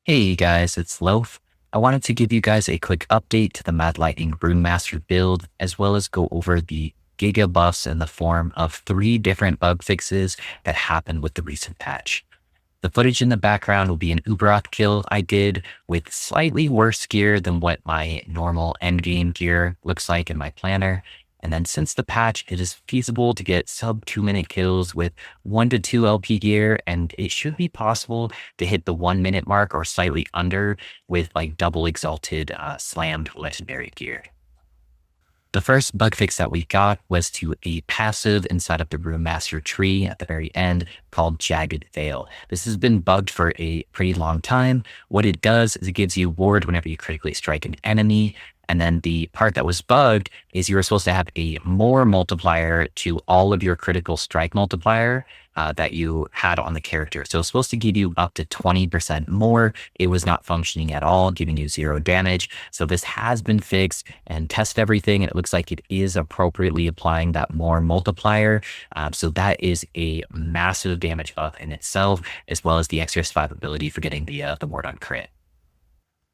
Hey guys, it's Loaf. I wanted to give you guys a quick update to the Mad Lightning Runemaster build, as well as go over the Giga buffs in the form of 3 different bug fixes that happened with the recent patch. The footage in the background will be an Uberoth kill I did with slightly worse gear than what my normal endgame gear looks like in my planner. And then since the patch, it is feasible to get sub 2-minute kills with 1 to 2 LP gear, and it should be possible to hit the 1-minute mark or slightly under with like double exalted slammed legendary gear. The first bug fix that we got was to a passive inside of the Runemaster tree at the very end called Jagged Veil. This has been bugged for a pretty long time. What it does is it gives you ward whenever you critically strike an enemy. And then the part that was bugged is you were supposed to have a more multiplier to all of your critical strike multiplier that you had on the character. So it's supposed to give you up to 20% more. It was not functioning at all, giving you 0 damage. So this has been fixed and tested everything, and it looks like it is appropriately applying that more multiplier. So that is a massive damage buff in itself, as well as the extra survivability for getting the ward on crit.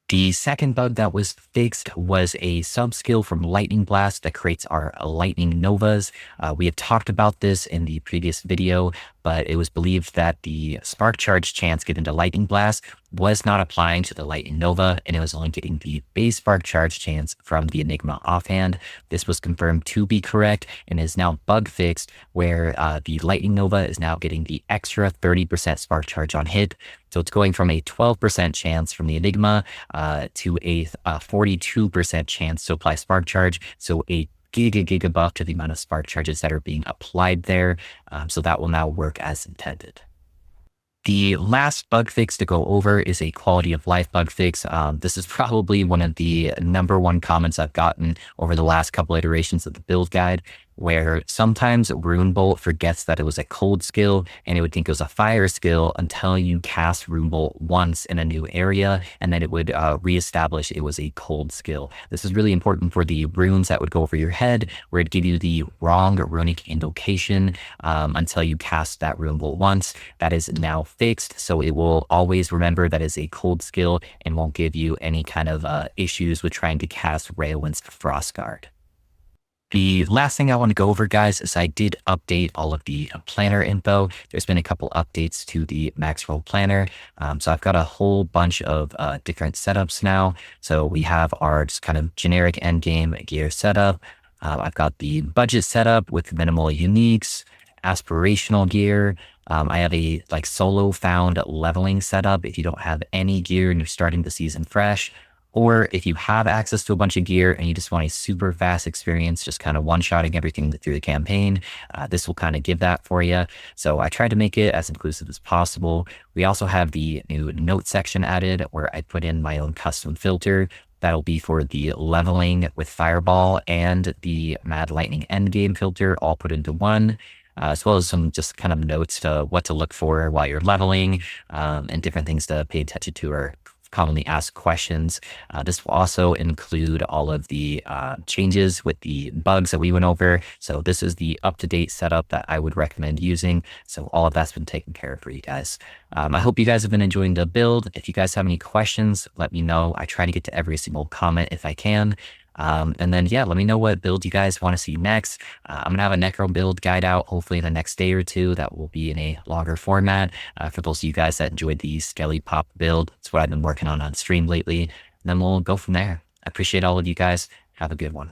The second bug that was fixed was a sub-skill from Lightning Blast that creates our Lightning Novas. We had talked about this in the previous video, but it was believed that the Spark Charge chance given to Lightning Blast was not applying to the Lightning Nova, and it was only getting the base Spark Charge chance from the Enigma offhand. This was confirmed to be correct and is now bug fixed, where the Lightning Nova is now getting the extra 30% Spark Charge on hit. So it's going from a 12% chance from the Enigma to a 42% chance to apply Spark Charge. So a giga buff to the amount of spark charges that are being applied there. So that will now work as intended. The last bug fix to go over is a quality of life bug fix. This is probably one of the #1 comments I've gotten over the last couple iterations of the build guide, where sometimes Rune Bolt forgets that it was a cold skill and it would think it was a fire skill until you cast Rune Bolt once in a new area, and then it would reestablish it was a cold skill. This is really important for the runes that would go over your head, where it'd give you the wrong runic invocation until you cast that Rune Bolt once. That is now fixed, so it will always remember that is a cold skill and won't give you any kind of issues with trying to cast Raelwyn's Frostguard. The last thing I want to go over, guys, is I did update all of the planner info. There's been a couple updates to the max roll planner. So I've got a whole bunch of different setups now. So we have our just kind of generic endgame gear setup. I've got the budget setup with minimal uniques, aspirational gear. I have a solo found leveling setup if you don't have any gear and you're starting the season fresh. Or if you have access to a bunch of gear and you just want a super fast experience, just kind of one-shotting everything through the campaign, this will kind of give that for you. So I tried to make it as inclusive as possible. We also have the new note section added where I put in my own custom filter. That'll be for the leveling with Fireball and the Mad Lightning endgame filter all put into one. As well as some just kind of notes to what to look for while you're leveling and different things to pay attention to or commonly asked questions. This will also include all of the changes with the bugs that we went over. So this is the up-to-date setup that I would recommend using. So all of that's been taken care of for you guys. I hope you guys have been enjoying the build. If you guys have any questions, let me know. I try to get to every single comment if I can. And then, yeah, let me know what build you guys want to see next. I'm going to have a Necro build guide out hopefully the next day or two that will be in a longer format. For those of you guys that enjoyed the Skelly Pop build, it's what I've been working on stream lately. And then we'll go from there. I appreciate all of you guys. Have a good one.